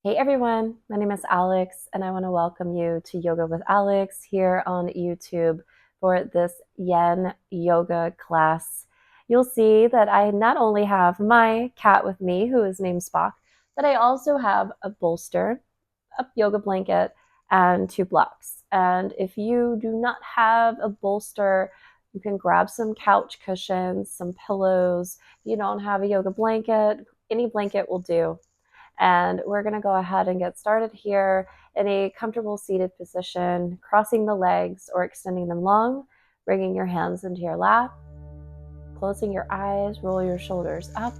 Hey everyone, my name is Alex, and I want to welcome you to Yoga with Alex here on YouTube for this Yen yoga class. You'll see that I not only have my cat with me, who is named Spock, but I also have a bolster, a yoga blanket, and 2 blocks. And if you do not have a bolster, you can grab some couch cushions, some pillows. If you don't have a yoga blanket, any blanket will do. And we're going to go ahead and get started here in a comfortable seated position, crossing the legs or extending them long, bringing your hands into your lap, closing your eyes, roll your shoulders up,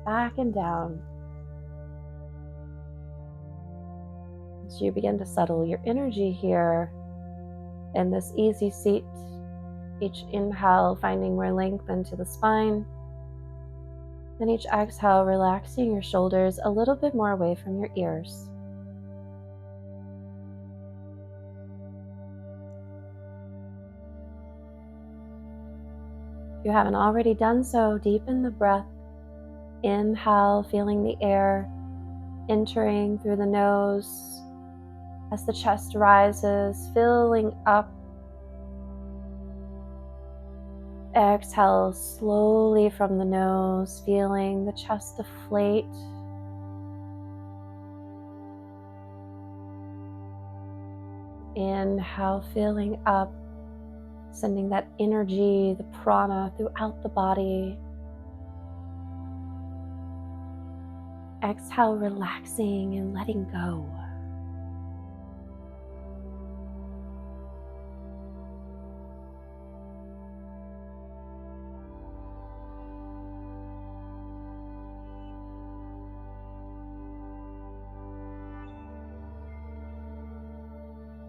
back and down. As you begin to settle your energy here in this easy seat, each inhale finding more length into the spine, and each exhale relaxing your shoulders a little bit more away from your ears. If you haven't already done so, deepen the breath. Inhale, feeling the air entering through the nose as the chest rises, filling up. Exhale slowly from the nose, feeling the chest deflate. Inhale, filling up, sending that energy, the prana, throughout the body. Exhale, relaxing and letting go.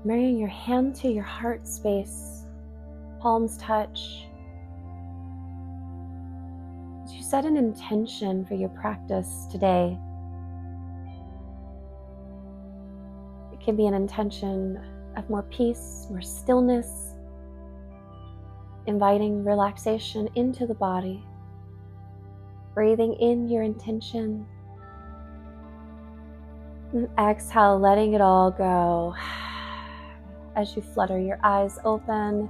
Bringing your hand to your heart space, palms touch. As you set an intention for your practice today, it can be an intention of more peace, more stillness, inviting relaxation into the body, breathing in your intention, and exhale, letting it all go. As you flutter your eyes open,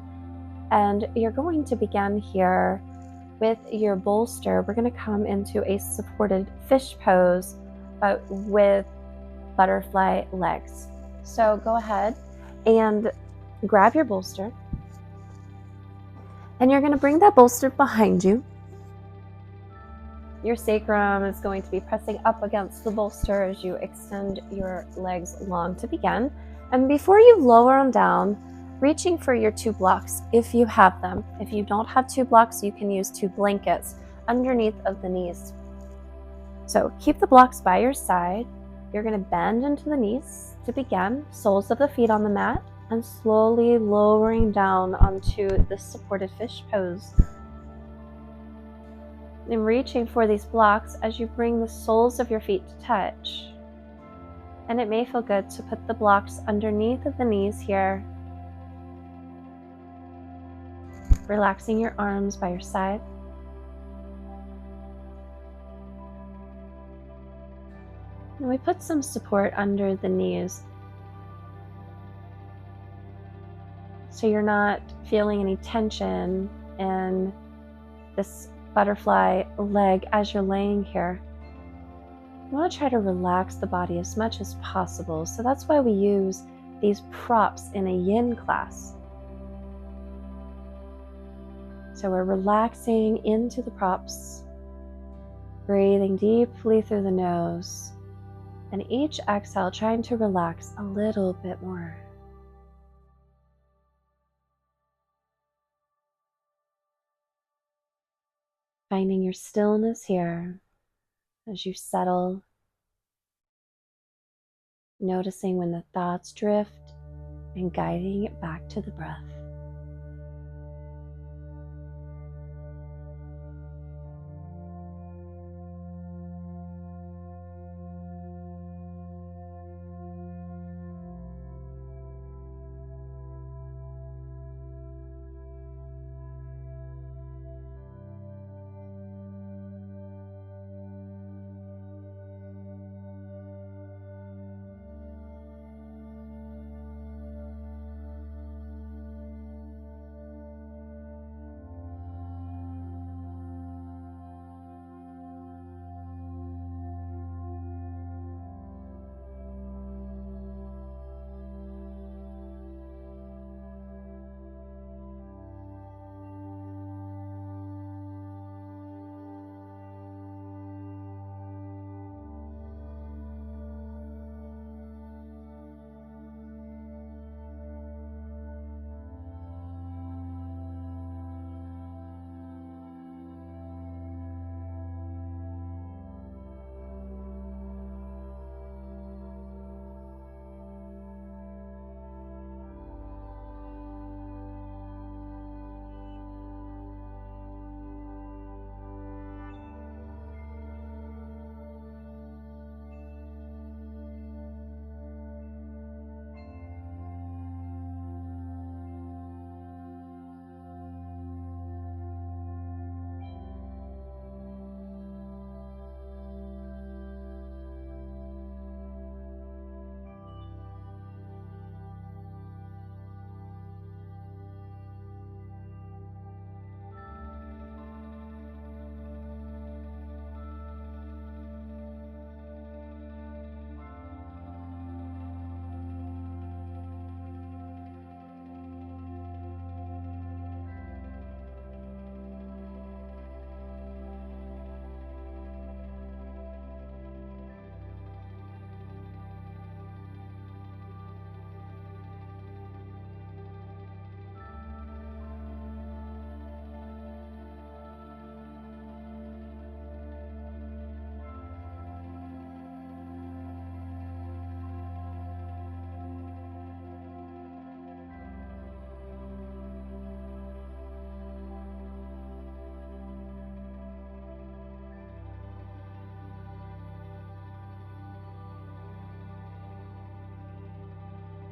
and you're going to begin here with your bolster. We're going to come into a supported fish pose, but with butterfly legs. So go ahead and grab your bolster, and you're going to bring that bolster behind you. Your sacrum is going to be pressing up against the bolster as you extend your legs long to begin. And before you lower them down, reaching for your 2 blocks if you have them. If you don't have 2 blocks, you can use 2 blankets underneath of the knees. So keep the blocks by your side. You're going to bend into the knees to begin, soles of the feet on the mat, and slowly lowering down onto the supported fish pose. And reaching for these blocks as you bring the soles of your feet to touch. And it may feel good to put the blocks underneath of the knees here. Relaxing your arms by your side. And we put some support under the knees, so you're not feeling any tension in this butterfly leg as you're laying here. You want to try to relax the body as much as possible. So that's why we use these props in a yin class. So we're relaxing into the props, breathing deeply through the nose, and each exhale trying to relax a little bit more. Finding your stillness here as you settle, noticing when the thoughts drift and guiding it back to the breath.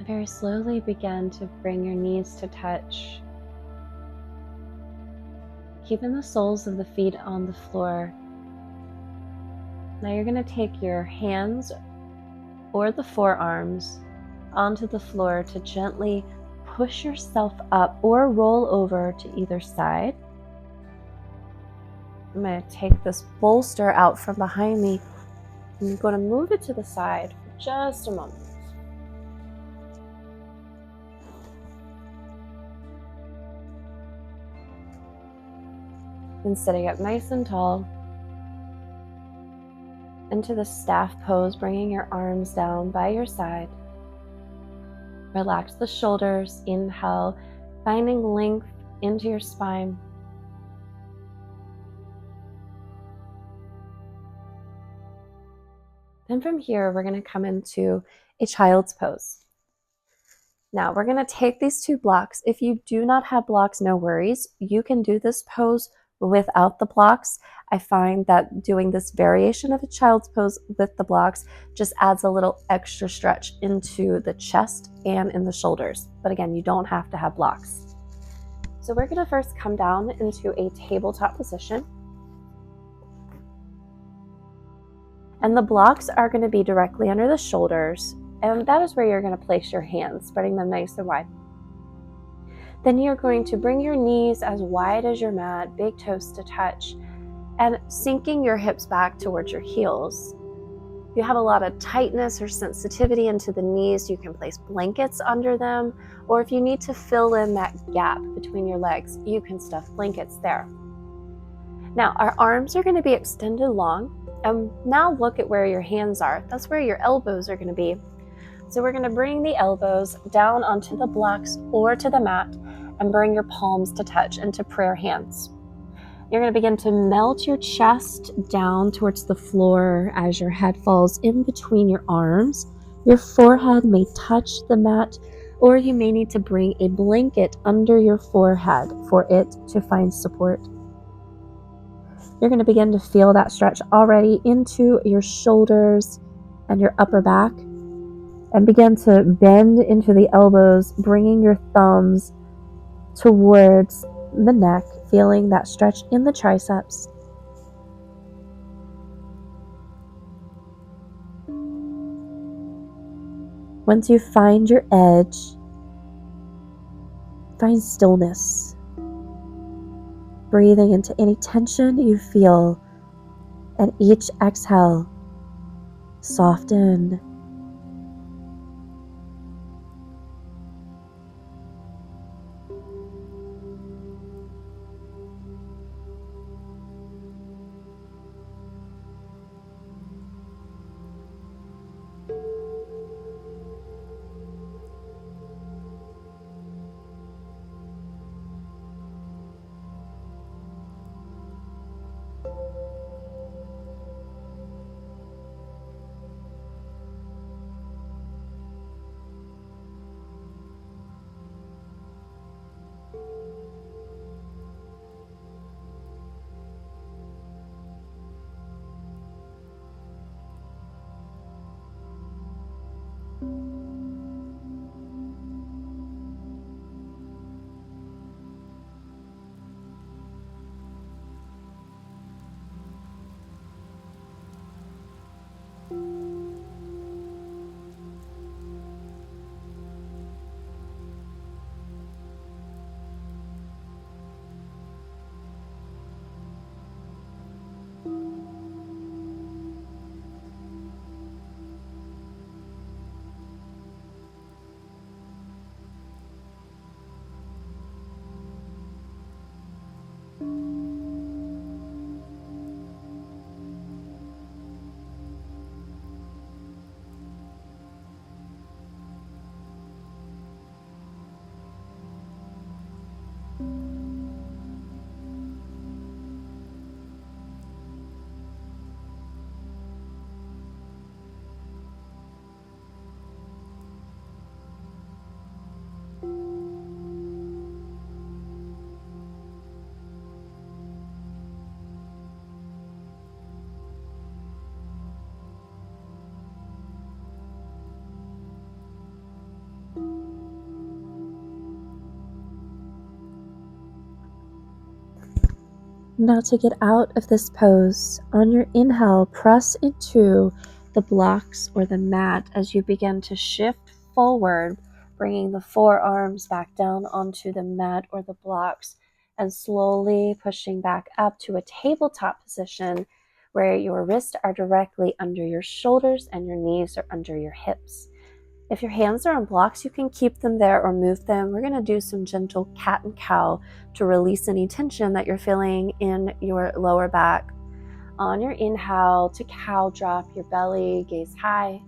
Very slowly begin to bring your knees to touch, keeping the soles of the feet on the floor. Now you're going to take your hands or the forearms onto the floor to gently push yourself up or roll over to either side. I'm going to take this bolster out from behind me and I'm going to move it to the side for just a moment. Then sitting up nice and tall into the staff pose, bringing your arms down by your side. Relax the shoulders, inhale, finding length into your spine. Then from here, we're going to come into a child's pose. Now we're going to take these two blocks. If you do not have blocks, no worries. You can do this pose without the blocks. I find that doing this variation of a child's pose with the blocks just adds a little extra stretch into the chest and in the shoulders. But again, you don't have to have blocks. So we're going to first come down into a tabletop position. And the blocks are going to be directly under the shoulders. And that is where you're going to place your hands, spreading them nice and wide. Then you're going to bring your knees as wide as your mat, big toes to touch, and sinking your hips back towards your heels. If you have a lot of tightness or sensitivity into the knees, you can place blankets under them, or if you need to fill in that gap between your legs, you can stuff blankets there. Now, our arms are going to be extended long, and now look at where your hands are. That's where your elbows are going to be. So we're going to bring the elbows down onto the blocks or to the mat and bring your palms to touch into prayer hands. You're going to begin to melt your chest down towards the floor as your head falls in between your arms. Your forehead may touch the mat, or you may need to bring a blanket under your forehead for it to find support. You're going to begin to feel that stretch already into your shoulders and your upper back. And begin to bend into the elbows, bringing your thumbs towards the neck, feeling that stretch in the triceps. Once you find your edge, find stillness. Breathing into any tension you feel, and each exhale, soften. Now to get out of this pose, on your inhale, press into the blocks or the mat as you begin to shift forward, bringing the forearms back down onto the mat or the blocks, and slowly pushing back up to a tabletop position where your wrists are directly under your shoulders and your knees are under your hips. If your hands are on blocks, you can keep them there or move them. We're going to do some gentle cat and cow to release any tension that you're feeling in your lower back. On your inhale, to cow, drop your belly, gaze high.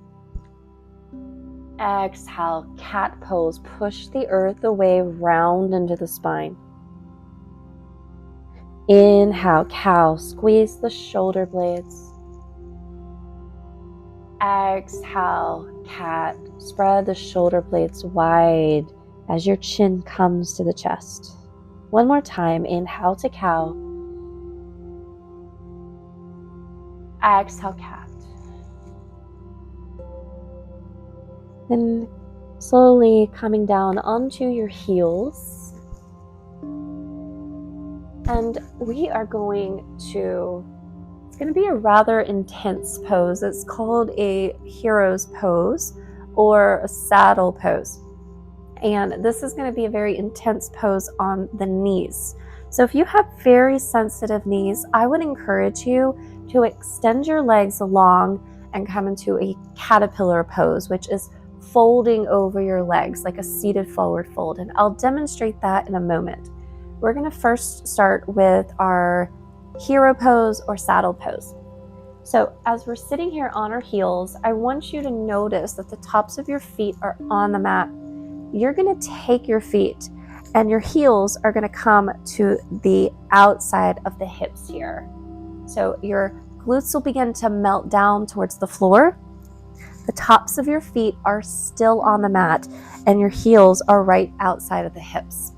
Exhale, cat pose. Push the earth away, round into the spine. Inhale, cow. Squeeze the shoulder blades. Exhale, cat. Spread the shoulder blades wide as your chin comes to the chest. One more time. Inhale to cow. Exhale, cat. Then slowly coming down onto your heels. And we are going to, it's going to be a rather intense pose. It's called a hero's pose or a saddle pose. And this is going to be a very intense pose on the knees. So if you have very sensitive knees, I would encourage you to extend your legs long and come into a caterpillar pose, which is folding over your legs like a seated forward fold. And I'll demonstrate that in a moment. We're going to first start with our hero pose or saddle pose. So as we're sitting here on our heels, I want you to notice that the tops of your feet are on the mat. You're going to take your feet and your heels are going to come to the outside of the hips here. So your glutes will begin to melt down towards the floor. The tops of your feet are still on the mat and your heels are right outside of the hips.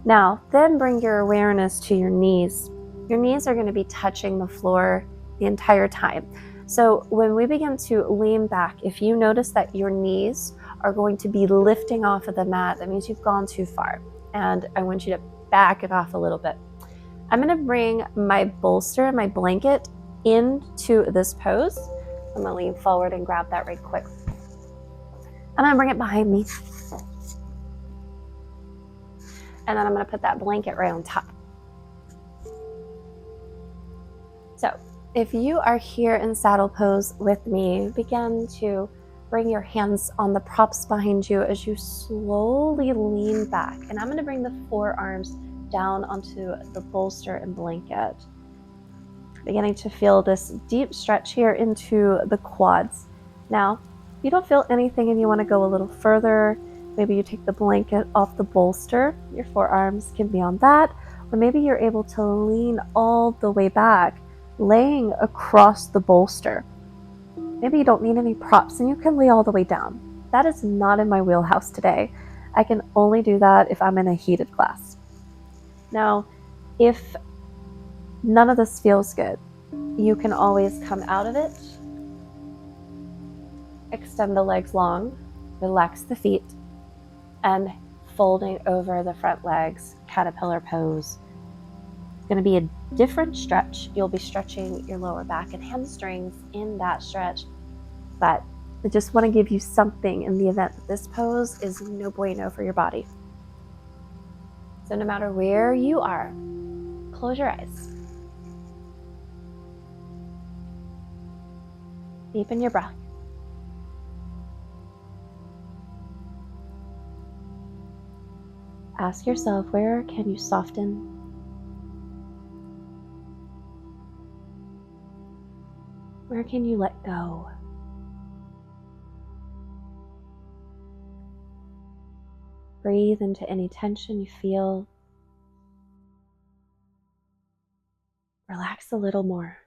Now, then bring your awareness to your knees. Your knees are going to be touching the floor the entire time. So when we begin to lean back, if you notice that your knees are going to be lifting off of the mat, that means you've gone too far. And I want you to back it off a little bit. I'm going to bring my bolster and my blanket into this pose. I'm going to lean forward and grab that right quick. I'm going to bring it behind me. And then I'm going to put that blanket right on top. So if you are here in saddle pose with me, begin to bring your hands on the props behind you as you slowly lean back. And I'm going to bring the forearms down onto the bolster and blanket. Beginning to feel this deep stretch here into the quads. Now, if you don't feel anything and you want to go a little further, maybe you take the blanket off the bolster, your forearms can be on that, or maybe you're able to lean all the way back, laying across the bolster. Maybe you don't need any props and you can lay all the way down. That is not in my wheelhouse today. I can only do that if I'm in a heated class. Now, if none of this feels good, you can always come out of it, extend the legs long, relax the feet, and folding over the front legs, caterpillar pose. It's going to be a different stretch. You'll be stretching your lower back and hamstrings in that stretch, but I just want to give you something in the event that this pose is no bueno for your body. So no matter where you are, close your eyes. Deepen your breath. Ask yourself, where can you soften? Where can you let go? Breathe into any tension you feel. Relax a little more.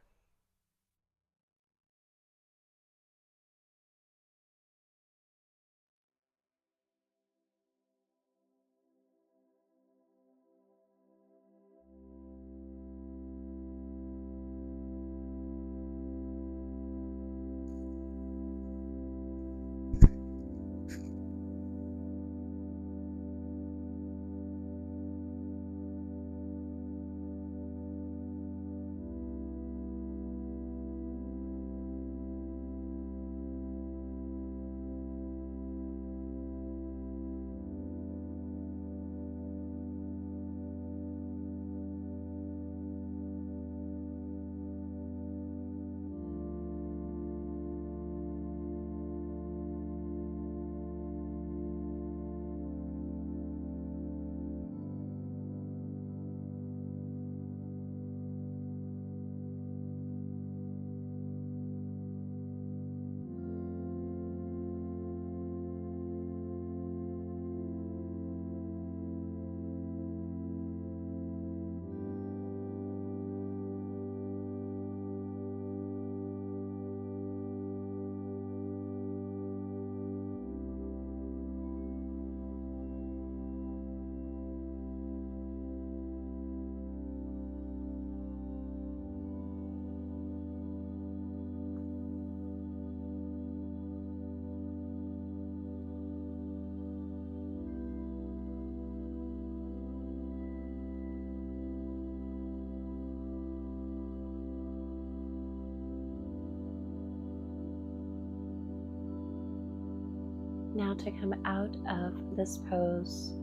Now to come out of this pose.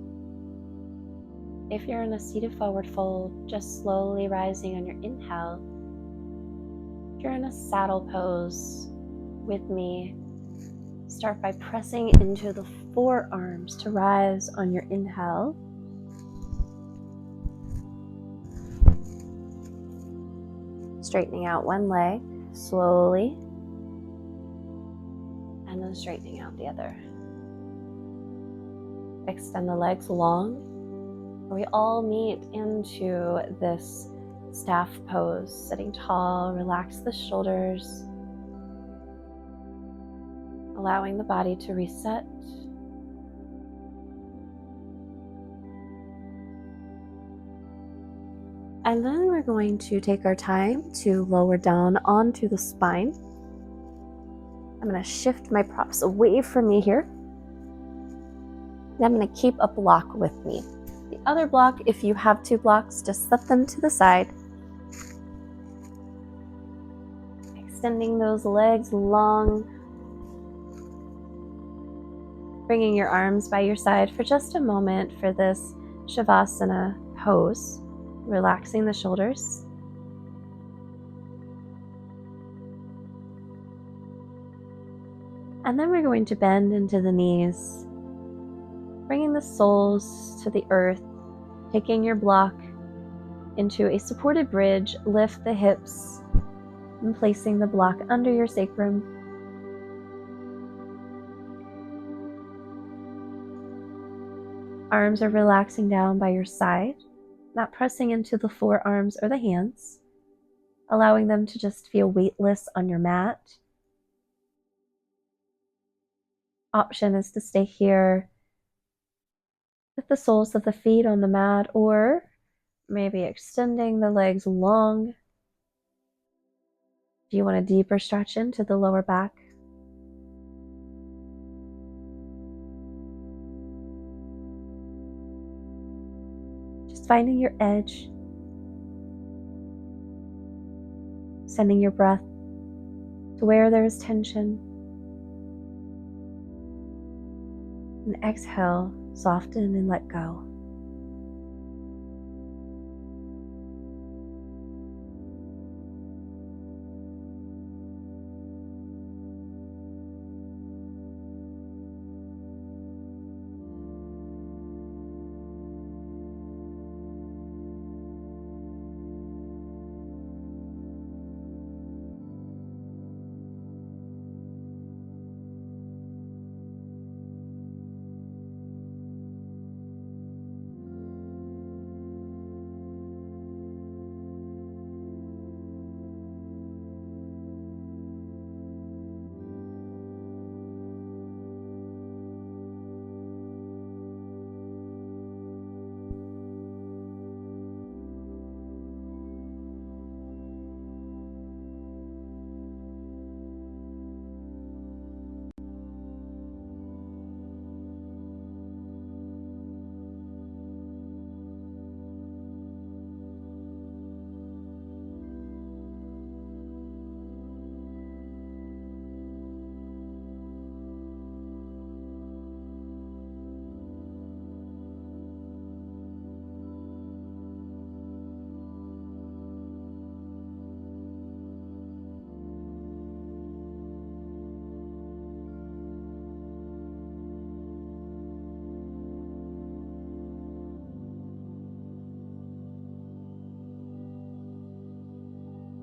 If you're in a seated forward fold, just slowly rising on your inhale. If you're in a saddle pose with me, start by pressing into the forearms to rise on your inhale. Straightening out one leg slowly, and then straightening out the other. Extend the legs long. We all meet into this staff pose, sitting tall. Relax the shoulders, allowing the body to reset. And then we're going to take our time to lower down onto the spine. I'm going to shift my props away from me here. And I'm going to keep a block with me. The other block, if you have two blocks, just set them to the side. Extending those legs long. Bringing your arms by your side for just a moment for this Shavasana pose. Relaxing the shoulders. And then we're going to bend into the knees, bringing the soles to the earth, taking your block into a supported bridge. Lift the hips and placing the block under your sacrum. Arms are relaxing down by your side, not pressing into the forearms or the hands, allowing them to just feel weightless on your mat. Option is to stay here with the soles of the feet on the mat, or maybe extending the legs long. Do you want a deeper stretch into the lower back? Just finding your edge. Sending your breath to where there is tension. And exhale, soften and let go.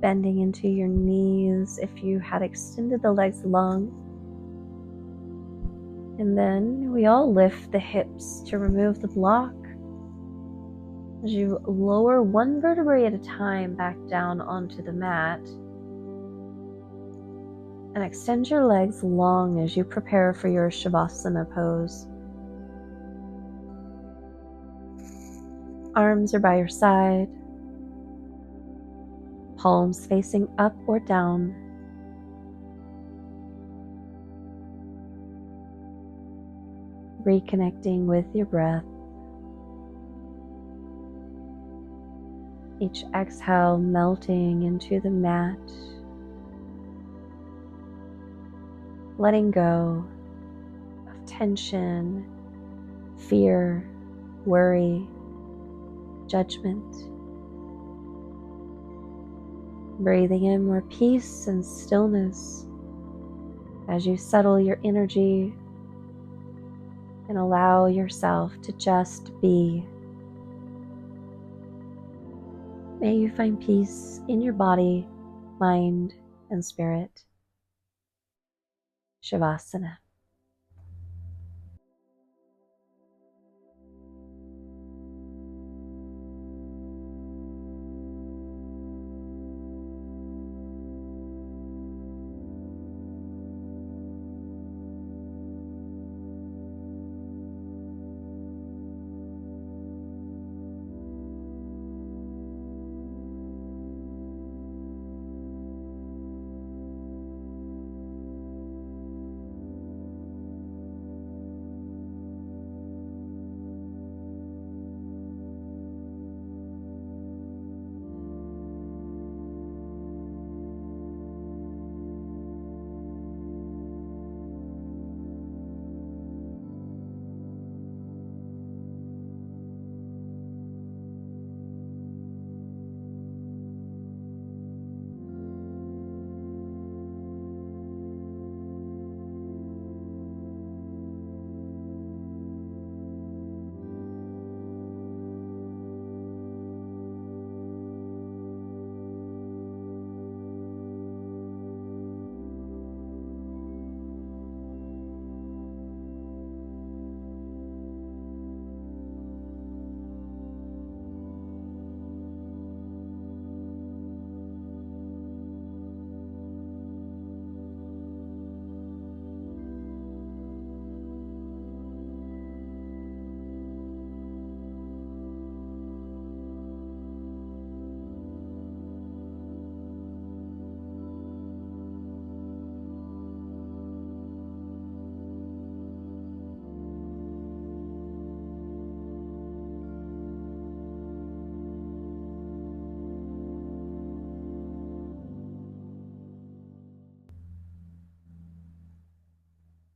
Bending into your knees if you had extended the legs long. And then we all lift the hips to remove the block. As you lower one vertebrae at a time back down onto the mat. And extend your legs long as you prepare for your Shavasana pose. Arms are by your side. Palms facing up or down. Reconnecting with your breath. Each exhale melting into the mat. Letting go of tension, fear, worry, judgment. Breathing in more peace and stillness as you settle your energy and allow yourself to just be. May you find peace in your body, mind, and spirit. Shavasana.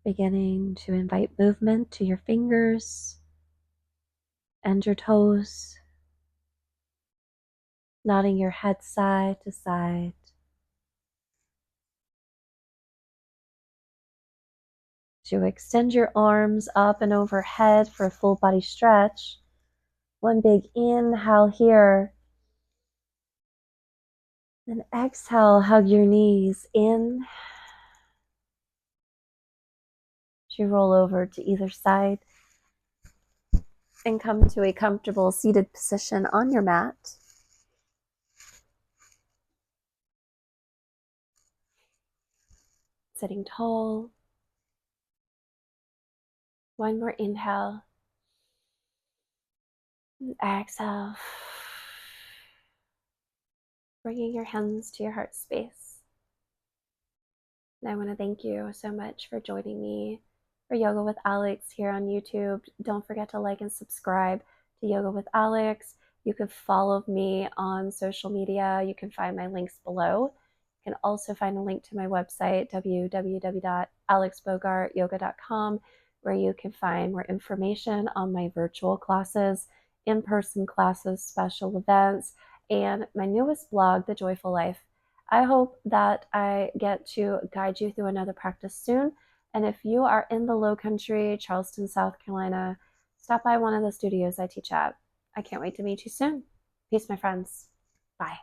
Beginning to invite movement to your fingers and your toes, nodding your head side to side. To extend your arms up and overhead for a full body stretch. One big inhale here. Then exhale, hug your knees in. As you roll over to either side and come to a comfortable seated position on your mat. Sitting tall. One more inhale. And exhale. Bringing your hands to your heart space. And I want to thank you so much for joining me for Yoga with Alex here on YouTube. Don't forget to like and subscribe to Yoga with Alex. You can follow me on social media. You can find my links below. You can also find a link to my website, www.alexbogartyoga.com, where you can find more information on my virtual classes, in-person classes, special events, and my newest blog, The Joyful Life. I hope that I get to guide you through another practice soon. And if you are in the Low Country, Charleston, South Carolina, stop by one of the studios I teach at. I can't wait to meet you soon. Peace, my friends. Bye.